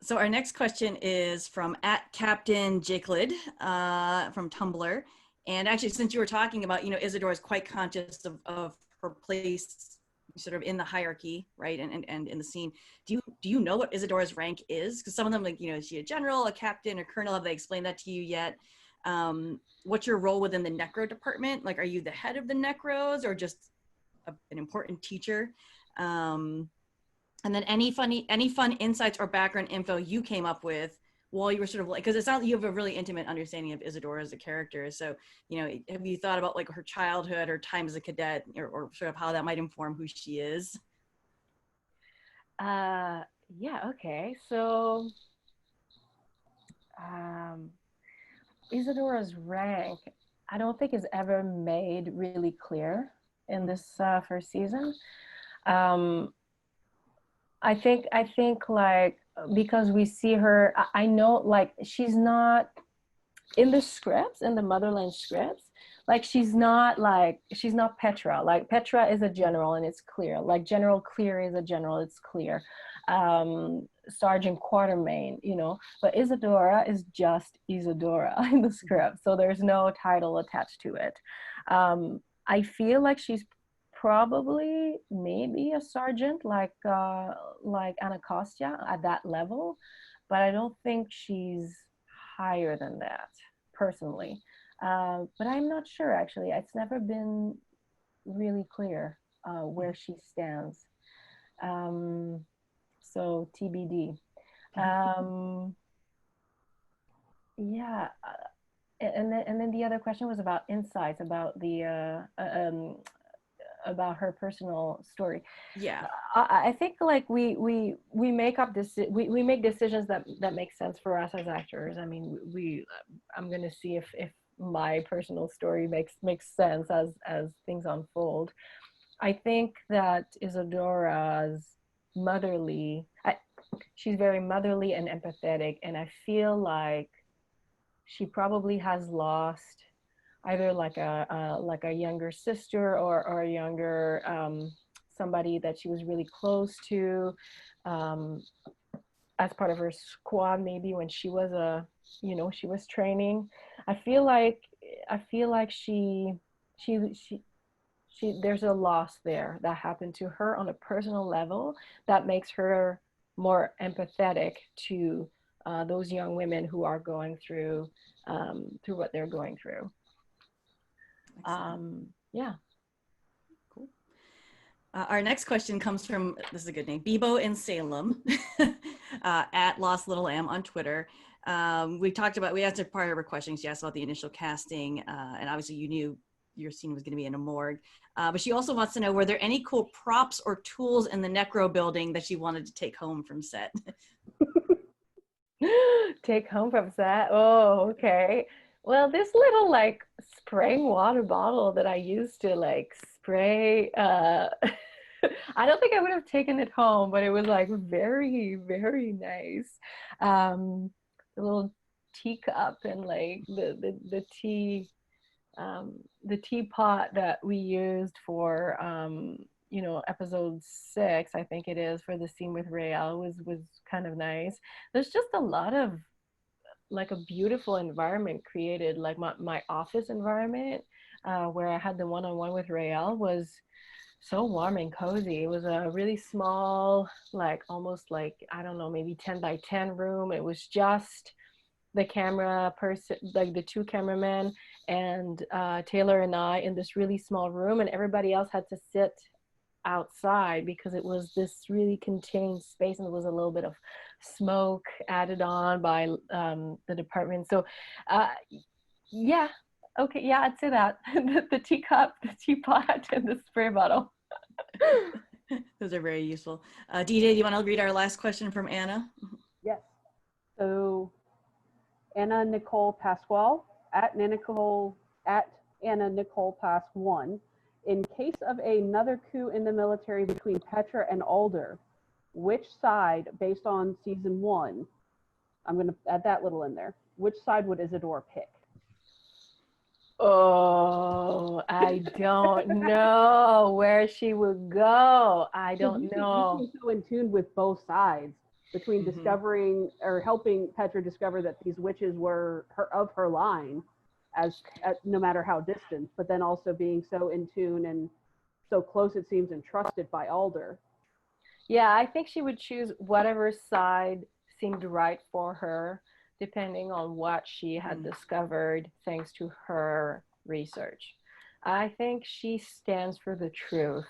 So our next question is from @Captain Jacklid from Tumblr. And actually, since you were talking about, Isadora is quite conscious of her place sort of in the hierarchy, right? And in the scene. Do you know what Isadora's rank is? Because some of them, like, is she a general, a captain, or colonel? Have they explained that to you yet? What's your role within the necro department? Like, are you the head of the necros or just an important teacher? And then any fun insights or background info you came up with while you were sort of like, because it sounds like you have a really intimate understanding of Isadora as a character. So, have you thought about like her childhood or time as a cadet, or sort of how that might inform who she is? Yeah, okay. So um, Isadora's rank, I don't think is ever made really clear in this first season. Um, I think like because we see her, I know like she's not in the scripts, in the Motherland scripts, like she's not Petra. Like Petra is a general and it's clear. Like General Clear is a general, it's clear. Sergeant Quartermain, but Isadora is just Isadora in the script, so there's no title attached to it. I feel like she's probably maybe a sergeant like Anacostia at that level, but I don't think she's higher than that personally. But I'm not sure actually. It's never been really clear where she stands. Um, so TBD. Um, yeah. And then the other question was about insights about her personal story. Yeah. I think like we make up this we make decisions that make sense for us as actors. I mean, I'm gonna see if my personal story makes sense as things unfold. I think that Isadora's motherly, she's very motherly and empathetic, and I feel like she probably has lost either like a younger sister or a younger somebody that she was really close to um, as part of her squad, maybe when she was she was training. I feel like she there's a loss there that happened to her on a personal level that makes her more empathetic to those young women who are going through what they're going through. Yeah. Cool. Our next question comes from, this is a good name, Bebo in Salem, at Lost Little Lamb on Twitter. We answered part of her question. She asked about the initial casting, and obviously you knew your scene was going to be in a morgue. But she also wants to know, were there any cool props or tools in the necro building that she wanted to take home from set? Take home from set. Oh, okay. Well, this little like spraying water bottle that I used to like spray I don't think I would have taken it home, but it was like very, very nice. The little teacup and like the teapot that we used for episode 6, I think it is, for the scene with Rael was kind of nice. There's just a lot of like a beautiful environment created. Like my office environment, where I had the one-on-one with Rael, was so warm and cozy. It was a really small, like almost like, I don't know, maybe 10 by 10 room. It was just the camera person, like the two cameramen and Taylor and I in this really small room, and everybody else had to sit outside because it was this really contained space, and there was a little bit of smoke added on by the department. So yeah, okay, yeah, I'd say that. The teacup, the teapot, and the spray bottle. Those are very useful. DJ, do you want to read our last question from Anna? Yes. So Anna Nicole Pasquale at Anna Nicole Pass 1. In case of another coup in the military between Petra and Alder, which side, based on season 1, I'm going to add that little in there, which side would Isadora pick? Oh, I don't know where she would go. I don't know. You've been so in tune with both sides. between discovering or helping Petra discover that these witches were her line, no matter how distant, but then also being so in tune and so close, it seems, and trusted by Alder. Yeah, I think she would choose whatever side seemed right for her, depending on what she had discovered thanks to her research. I think she stands for the truth.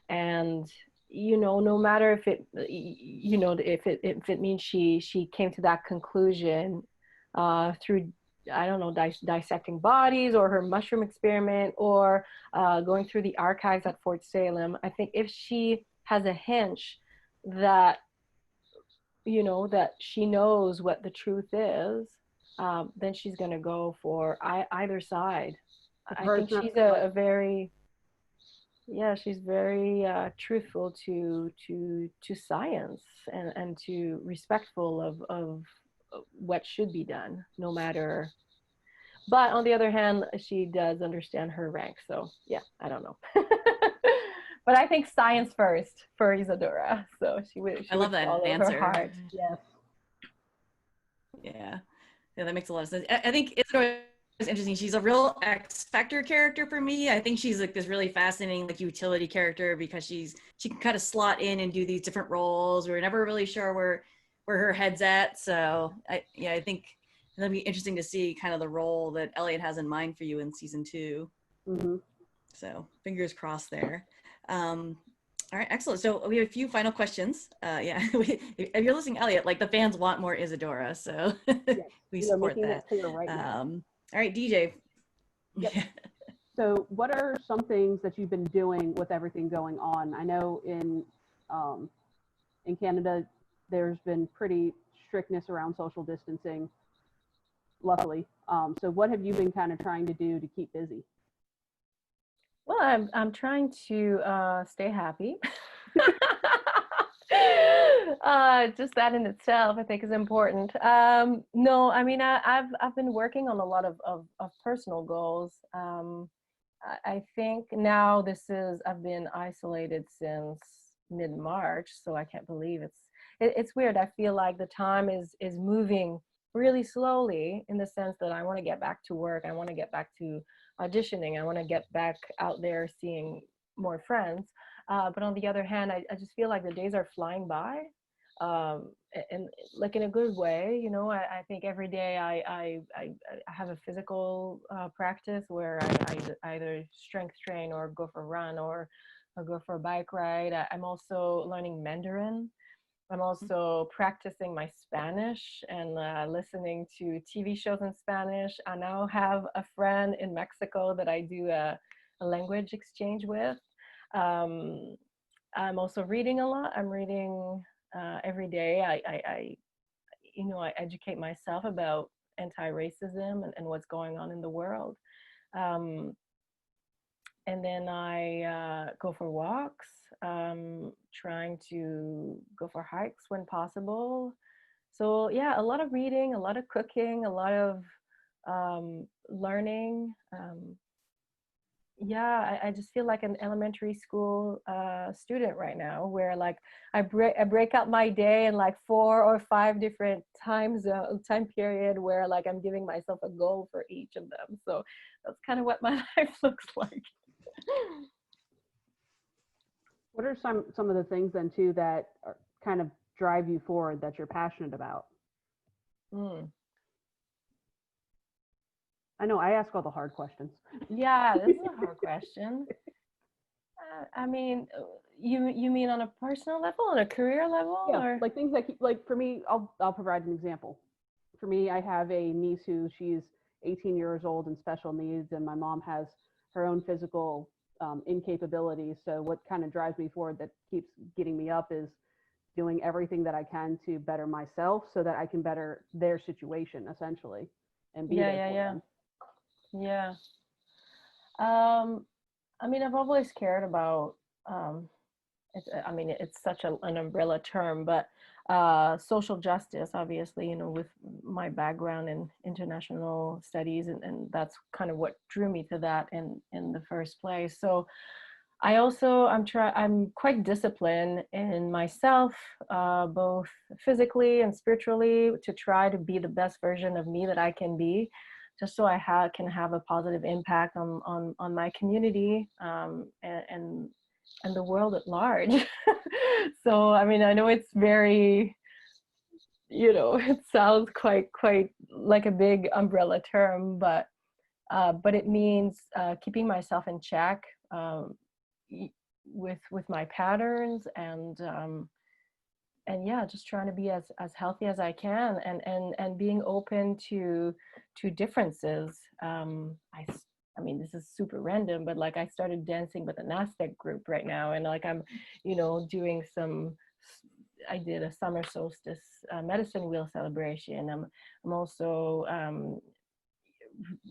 And no matter if it means she came to that conclusion through, I don't know, dissecting bodies, or her mushroom experiment, or going through the archives at Fort Salem. I think if she has a hunch that that she knows what the truth is, then she's going to go for either side. I think she's a very, she's very truthful to science, and to respectful of what should be done, no matter. But on the other hand, she does understand her rank. So yeah, I don't know. But I think science first for Izadora. So she would love that follow answer. her heart. Yes. Yeah, that makes a lot of sense. I think Isadora is interesting. She's a real X Factor character for me. I think she's like this really fascinating like utility character, because she can kind of slot in and do these different roles. We're never really sure where her head's at. So I think it'll be interesting to see kind of the role that Elliot has in mind for you in season 2. So fingers crossed there. All right, excellent. So we have a few final questions. If you're listening, Elliot, like the fans want more Isadora, so yes, we support that. That clear right now. All right, DJ. Yep. So what are some things that you've been doing with everything going on? I know in Canada, there's been pretty strictness around social distancing, luckily. So what have you been kind of trying to do to keep busy? Well, I'm trying to stay happy. Just that in itself, I think, is important. No, I mean, I've been working on a lot of personal goals. I think now I've been isolated since mid-March, so I can't believe it's weird. I feel like the time is moving really slowly, in the sense that I want to get back to work. I want to get back to auditioning. I want to get back out there seeing more friends. But on the other hand, I just feel like the days are flying by, and like in a good way. I think every day I have a physical practice where I either strength train, or go for a run, or go for a bike ride. I'm also learning Mandarin. I'm also practicing my Spanish and listening to TV shows in Spanish. I now have a friend in Mexico that I do a language exchange with. I'm also reading a lot. I'm reading every day. I educate myself about anti-racism and what's going on in the world. And then I go for walks, trying to go for hikes when possible. So yeah, a lot of reading, a lot of cooking, a lot of learning. I just feel like an elementary school student right now, where like I break up my day in like 4 or 5 different time period, where like I'm giving myself a goal for each of them. So that's kind of what my life looks like. What are some of the things then too that kind of drive you forward, that you're passionate about? I know I ask all the hard questions. Yeah, this is a hard question. I mean, you mean on a personal level, on a career level? Yeah, or? like things that like for me, I'll provide an example. For me, I have a niece she's 18 years old and special needs, and my mom has her own physical incapabilities. So what kind of drives me forward, that keeps getting me up, is doing everything that I can to better myself, so that I can better their situation, essentially, and be there for them. Yeah. I mean, I've always cared about, it's such an umbrella term, but social justice, obviously, with my background in international studies, and that's kind of what drew me to that in the first place. So I also, I'm quite disciplined in myself, both physically and spiritually, to try to be the best version of me that I can be, just so can have a positive impact on my community, and the world at large. So, I mean, I know it's very, it sounds quite like a big umbrella term, but it means keeping myself in check, with my patterns, and yeah, just trying to be as healthy as I can, and being open to differences. I mean, this is super random, but like I started dancing with an Aztec group right now, and like I'm, doing I did a summer solstice medicine wheel celebration. I'm also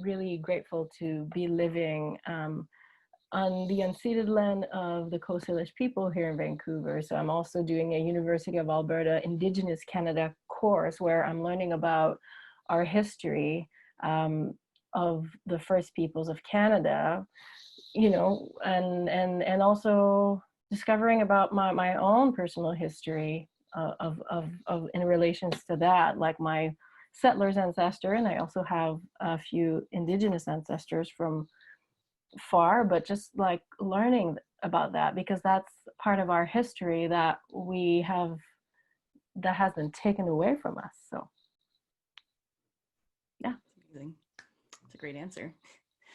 really grateful to be living on the unceded land of the Coast Salish people here in Vancouver. So I'm also doing a University of Alberta Indigenous Canada course where I'm learning about our history, of the First Peoples of Canada, and also discovering about my own personal history, of in relations to that, like my settlers ancestor, and I also have a few Indigenous ancestors from far, but just like learning about that, because that's part of our history that that has been taken away from us. So yeah. Amazing. That's a great answer.